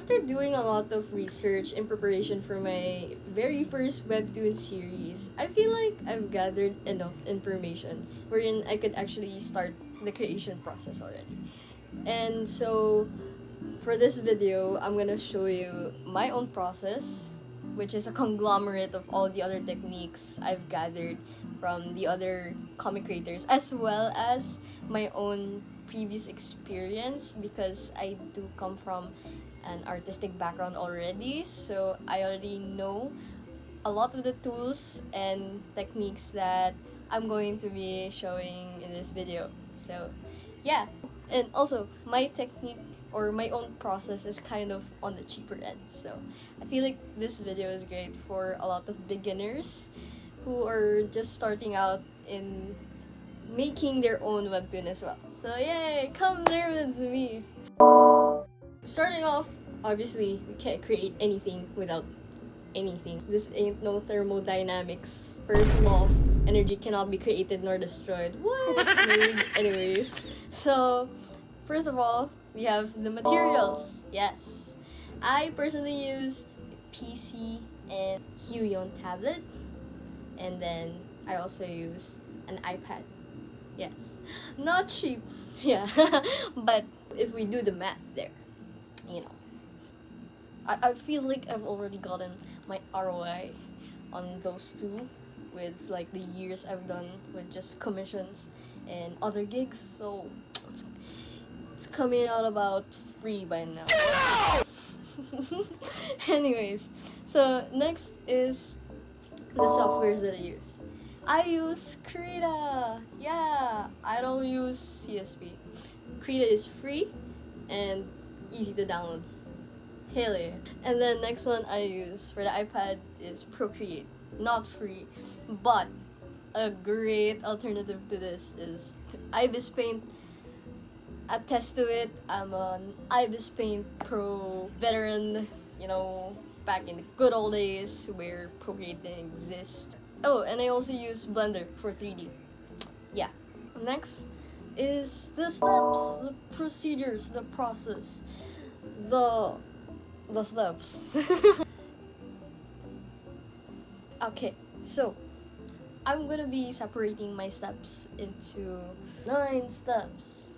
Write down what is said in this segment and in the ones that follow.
After doing a lot of research in preparation for my very first Webtoon series, I feel like I've gathered enough information wherein I could actually start the creation process already. And so, for this video, I'm gonna show you my own process, which is a conglomerate of all the other techniques I've gathered from the other comic creators, as well as my own previous experience, because I do come from an artistic background already, so I already know a lot of the tools and techniques that I'm going to be showing in this video. So yeah, and also my technique or my own process is kind of on the cheaper end, so I feel like this video is great for a lot of beginners who are just starting out in making their own webtoon as well. So yay, come learn with me. Starting off, obviously we can't create anything without anything. This ain't no thermodynamics. First law, energy cannot be created nor destroyed. What? Anyways, so first of all, we have the materials. Yes, I personally use PC and Huion tablet, and then I also use an iPad. Yes, not cheap, yeah, but if we do the math there, you know, I feel like I've already gotten my ROI on those two with like the years I've done with just commissions and other gigs, so it's coming out about free by now. Anyways, so next is the softwares that I use. I use Krita. Yeah, I don't use CSP. Krita is free and easy to download. Hell yeah. And then next one I use for the iPad is Procreate. Not free, but a great alternative to this is Ibis Paint. Attest to it, I'm an Ibis Paint Pro veteran, you know, back in the good old days where Procreate didn't exist. Oh, and I also use Blender for 3D. Yeah. Next is the steps, the procedures, the process, the steps. Okay, so I'm gonna be separating my steps into 9 steps.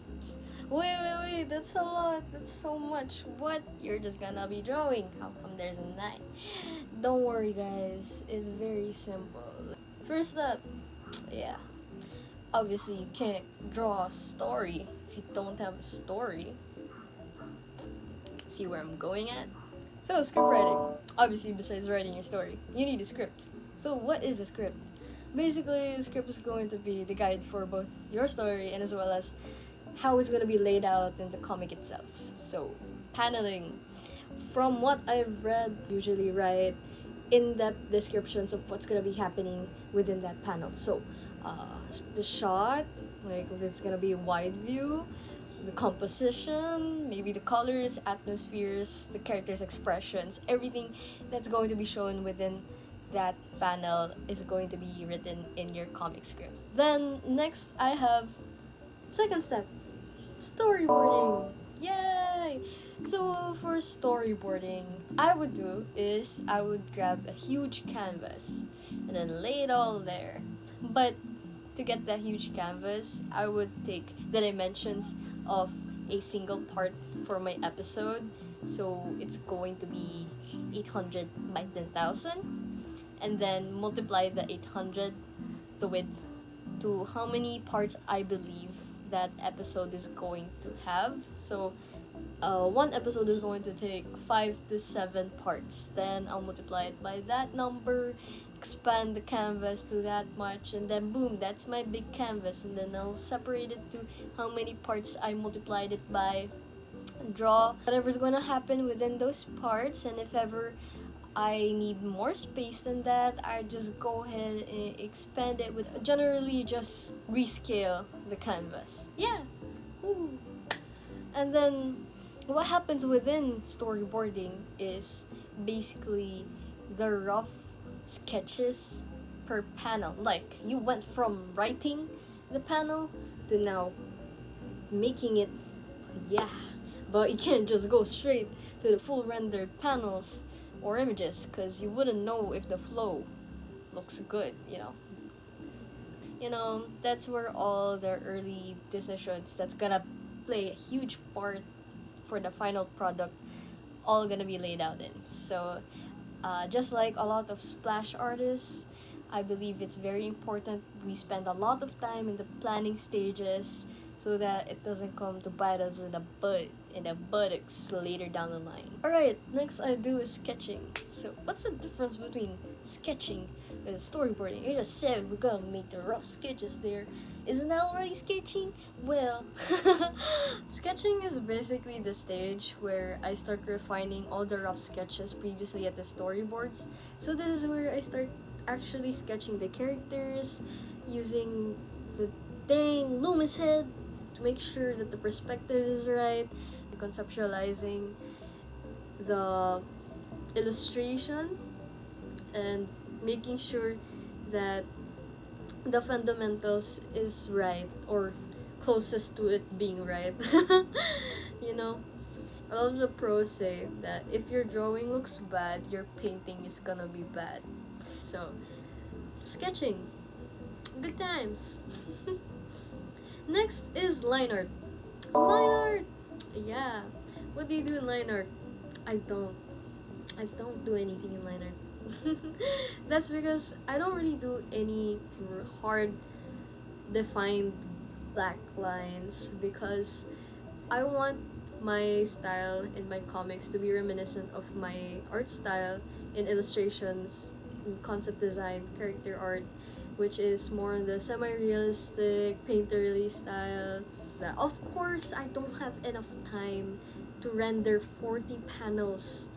Wait, that's a lot, that's so much. What? You're just gonna be drawing? How come there's a 9? Don't worry guys, it's very simple. First step, yeah, obviously you can't draw a story if you don't have a story. See where I'm going at? So script writing, obviously besides writing your story, you need a script. So what is a script? Basically, the script is going to be the guide for both your story and as well as how it's going to be laid out in the comic itself. So, paneling. From what I've read, usually write in-depth descriptions of what's going to be happening within that panel. So, the shot, like if it's going to be a wide view, the composition, maybe the colors, atmospheres, the characters' expressions, everything that's going to be shown within that panel is going to be written in your comic script. Then, next, I have second step, storyboarding. Yay! So for storyboarding, I would do is I would grab a huge canvas and then lay it all there. But to get that huge canvas, I would take the dimensions of a single part for my episode. So it's going to be 800 by 10,000, and then multiply the 800, the width, to how many parts I believe that episode is going to have. So one episode is going to take 5 to 7 parts. Then I'll multiply it by that number, expand the canvas to that much, and then boom, that's my big canvas. And then I'll separate it to how many parts I multiplied it by, draw whatever's going to happen within those parts, and if ever I need more space than that, I just go ahead and expand it with generally just rescale the canvas. Yeah. Ooh. And then what happens within storyboarding is basically the rough sketches per panel. Like you went from writing the panel to now making it, yeah, but you can't just go straight to the full rendered panels or images, because you wouldn't know if the flow looks good, that's where all the early decisions that's gonna play a huge part for the final product all gonna be laid out in. So just like a lot of splash artists, I believe it's very important we spend a lot of time in the planning stages so that it doesn't come to bite us in the buttocks later down the line. Alright, next I do is sketching. So what's the difference between sketching and storyboarding? You just said we're gonna make the rough sketches there. Isn't that already sketching? Well, sketching is basically the stage where I start refining all the rough sketches previously at the storyboards. So this is where I start actually sketching the characters using the dang Loomis head to make sure that the perspective is right, conceptualizing the illustration, and making sure that the fundamentals is right, or closest to it being right. A lot of the pros say that if your drawing looks bad, your painting is gonna be bad. So sketching, good times. Next is line art. Yeah, what do you do in line art? I don't do anything in line art. That's because I don't really do any hard defined black lines, because I want my style in my comics to be reminiscent of my art style in illustrations, in concept design, character art, which is more on the semi-realistic, painterly style. Of course, I don't have enough time to render 40 panels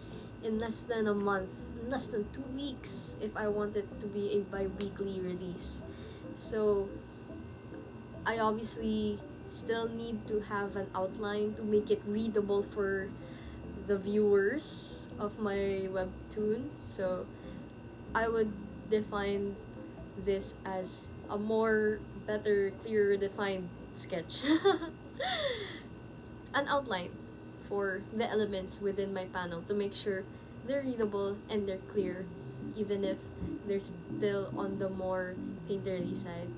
in less than a month, less than 2 weeks, if I want it to be a bi-weekly release. So I obviously still need to have an outline to make it readable for the viewers of my webtoon. So I would define this as a more better, clearer defined sketch. An outline for the elements within my panel to make sure they're readable and they're clear, even if they're still on the more painterly side,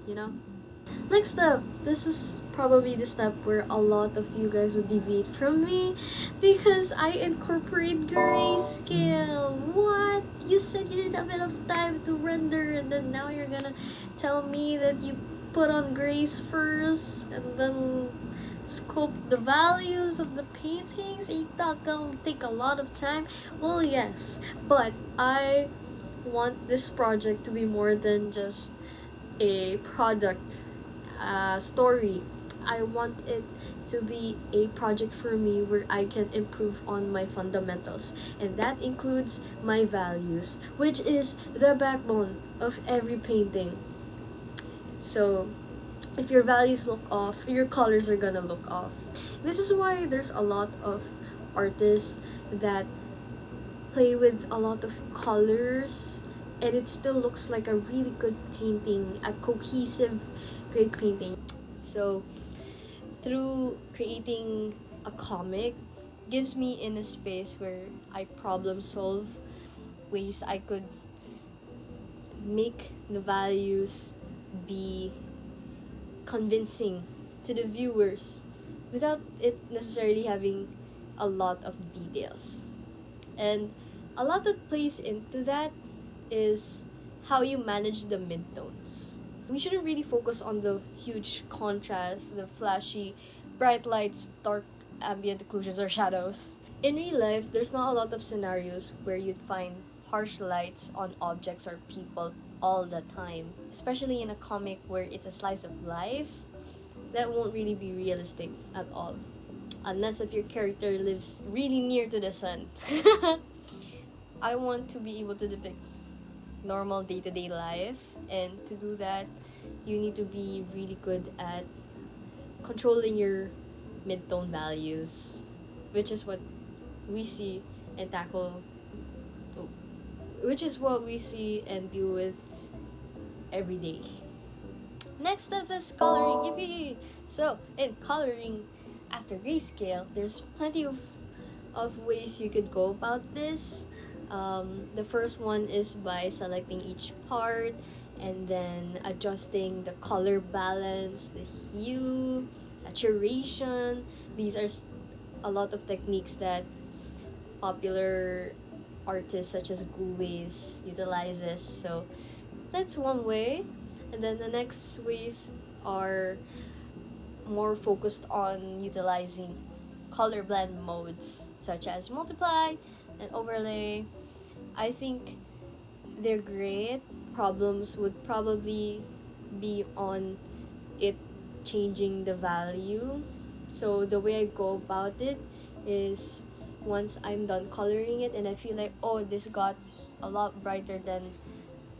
Next up, this is probably the step where a lot of you guys would deviate from me, because I incorporate grayscale. What? You said you didn't have enough time to render, and then now you're gonna tell me that you put on grays first and then sculpt the values of the paintings? Ain't that gonna take a lot of time? Well, yes, but I want this project to be more than just a product story. I want it to be a project for me where I can improve on my fundamentals, and that includes my values, which is the backbone of every painting. So if your values look off, your colors are gonna look off. This is why there's a lot of artists that play with a lot of colors and it still looks like a really good painting, a cohesive, great painting. So through creating a comic gives me in a space where I problem solve ways I could make the values be convincing to the viewers without it necessarily having a lot of details. And a lot that plays into that is how you manage the midtones. We shouldn't really focus on the huge contrast, the flashy, bright lights, dark ambient occlusions or shadows. In real life, there's not a lot of scenarios where you'd find harsh lights on objects or people all the time. Especially in a comic where it's a slice of life, that won't really be realistic at all. Unless if your character lives really near to the sun. I want to be able to depict normal day-to-day life, and to do that, you need to be really good at controlling your mid-tone values, which is what we see and tackle, which is what we see and deal with every day. Next up is coloring. Yippee! So, in coloring, after Grayscale, there's plenty of ways you could go about this. The first one is by selecting each part and then adjusting the color balance, the hue, saturation. These are a lot of techniques that popular artists such as Guiz utilizes. So that's one way. And then the next ways are more focused on utilizing color blend modes such as multiply and overlay. I think they're great. Problems would probably be on it changing the value. So the way I go about it is once I'm done coloring it and I feel like, oh, this got a lot brighter than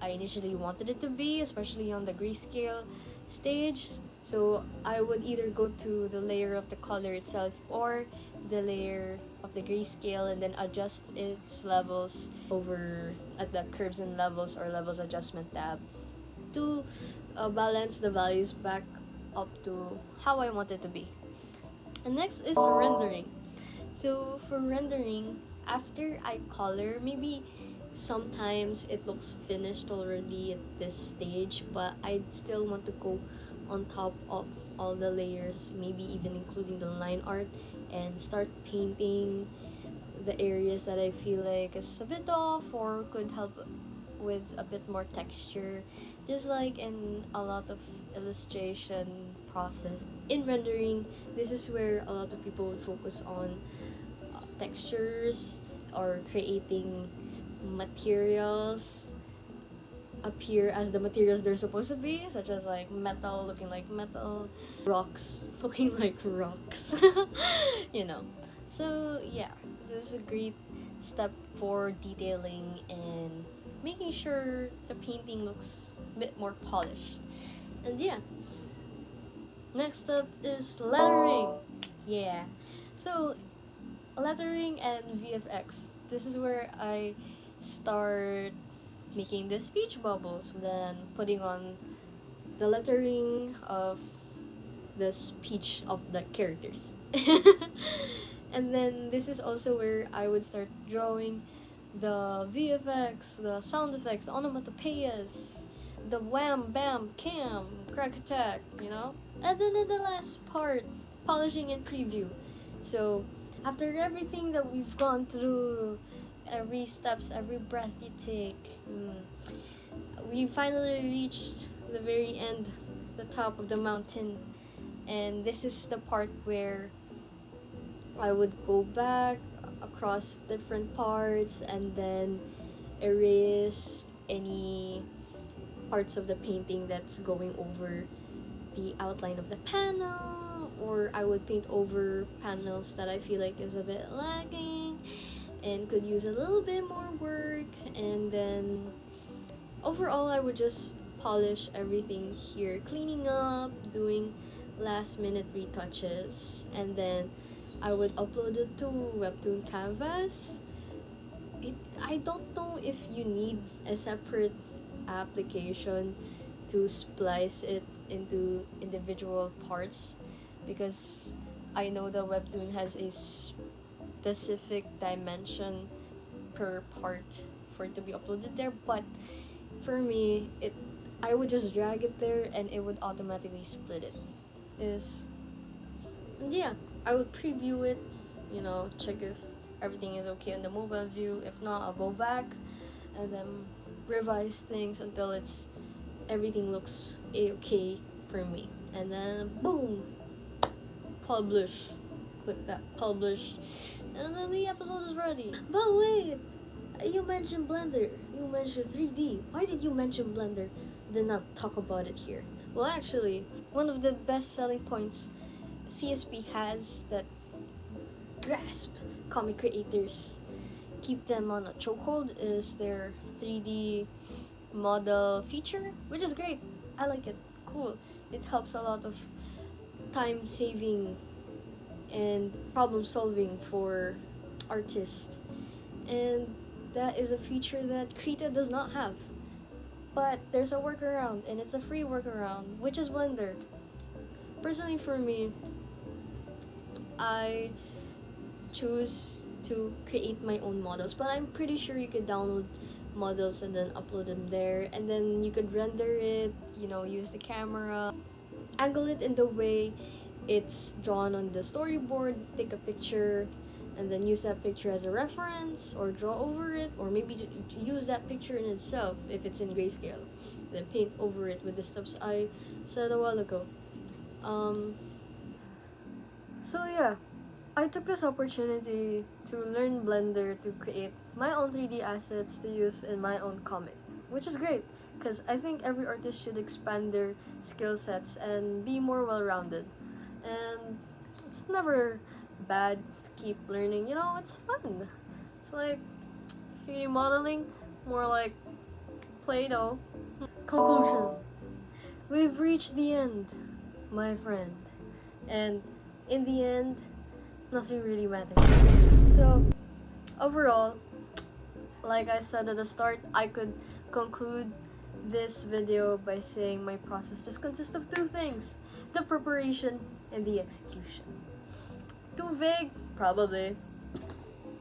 I initially wanted it to be, especially on the grayscale stage. So I would either go to the layer of the color itself or the layer of the grayscale and then adjust its levels over at the curves and levels or levels adjustment tab to balance the values back up to how I want it to be. And next is rendering. So for rendering, after I color, maybe sometimes it looks finished already at this stage, but I still want to go on top of all the layers, maybe even including the line art, and start painting the areas that I feel like is a bit off or could help with a bit more texture, just like in a lot of illustration process. In rendering, this is where a lot of people would focus on textures or creating materials appear as the materials they're supposed to be, such as like metal looking like metal, rocks looking like rocks. you know. So yeah, this is a great step for detailing and making sure the painting looks a bit more polished. And yeah, next up is lettering. Yeah. So lettering and VFX. This is where I start making the speech bubbles, then putting on the lettering of the speech of the characters. And then this is also where I would start drawing the VFX, the sound effects, the onomatopoeias, the wham, bam, cam, crack attack, you know? And then in the last part, polishing and preview. So after everything that we've gone through, every steps, every breath you take, we finally reached the very end, the top of the mountain. And this is the part where I would go back across different parts and then erase any parts of the painting that's going over the outline of the panel, or I would paint over panels that I feel like is a bit lagging and could use a little bit more work. And then overall I would just polish everything here, cleaning up, doing last minute retouches, and then I would upload it to Webtoon Canvas. I don't know if you need a separate application to splice it into individual parts, because I know that Webtoon has a specific dimension per part for it to be uploaded there, but for me, I would just drag it there and it would automatically split it. Yeah, I would preview it, check if everything is okay on the mobile view. If not, I'll go back and then revise things until everything looks okay for me. And then boom, publish. Click that publish, and then the episode is ready. But wait, you mentioned Blender, you mentioned 3D. Why did you mention Blender? Did not talk about it here. Well, actually, one of the best selling points CSP has that grasp comic creators, keep them on a chokehold, is their 3D model feature, which is great. I like it. Cool. It helps a lot of time saving and problem solving for artists. And that is a feature that Krita does not have. But there's a workaround, and it's a free workaround, which is Blender. Personally for me, I choose to create my own models, but I'm pretty sure you could download models and then upload them there, and then you could render it, use the camera, angle it in the way it's drawn on the storyboard, take a picture, and then use that picture as a reference, or draw over it, or maybe use that picture in itself if it's in grayscale, then paint over it with the steps I said a while ago. So yeah, I took this opportunity to learn Blender to create my own 3D assets to use in my own comic, which is great because I think every artist should expand their skill sets and be more well-rounded. And it's never bad to keep learning, it's fun. It's like 3D modeling, more like Play-Doh. Conclusion. We've reached the end, my friend. And in the end, nothing really matters. So, overall, like I said at the start, I could conclude this video by saying my process just consists of two things: the preparation and the execution. Too vague? Probably.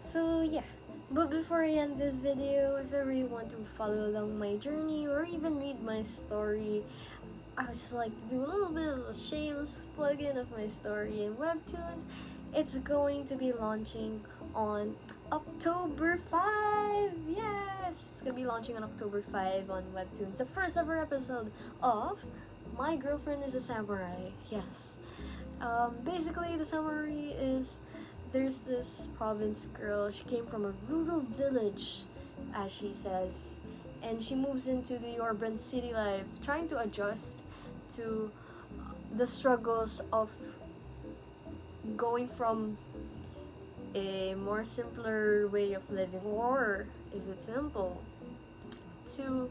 So yeah, but before I end this video, if ever you want to follow along my journey or even read my story, I would just like to do a little bit of a shameless plug-in of my story in Webtoons. It's going to be launching on October 5! Yes! It's going to be launching on October 5 on Webtoons. The first ever episode of My Girlfriend is a Samurai. Yes. Basically, the summary is there's this province girl. She came from a rural village, as she says, and she moves into the urban city life, trying to adjust to the struggles of going from a more simpler way of living, or is it simple, to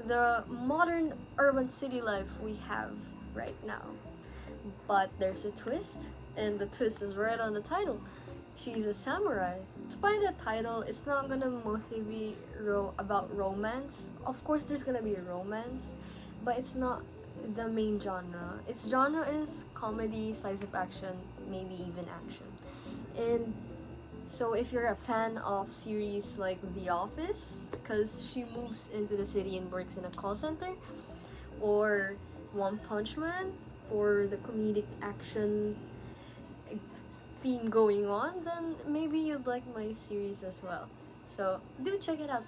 the modern urban city life we have right now. But there's a twist, and the twist is right on the title. She's a samurai. Despite the title, it's not gonna mostly be about romance. Of course, there's gonna be romance, but it's not the main genre. Its genre is comedy, slice of action, maybe even action. And so if you're a fan of series like The Office, because she moves into the city and works in a call center, or One Punch Man for the comedic action theme going on, then maybe you'd like my series as well. So do check it out.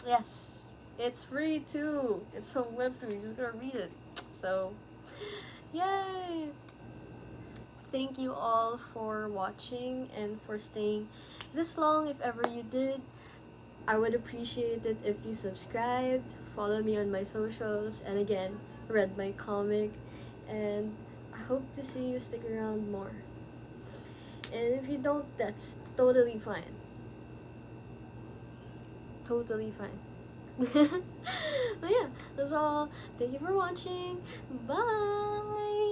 Yes, it's free too. It's on Webtoon. You're just gonna read it. So, yay! Thank you all for watching and for staying this long. If ever you did, I would appreciate it if you subscribed, follow me on my socials, and again, read my comic. And I hope to see you stick around more. And if you don't, that's totally fine. Totally fine. But yeah, that's all. Thank you for watching. Bye!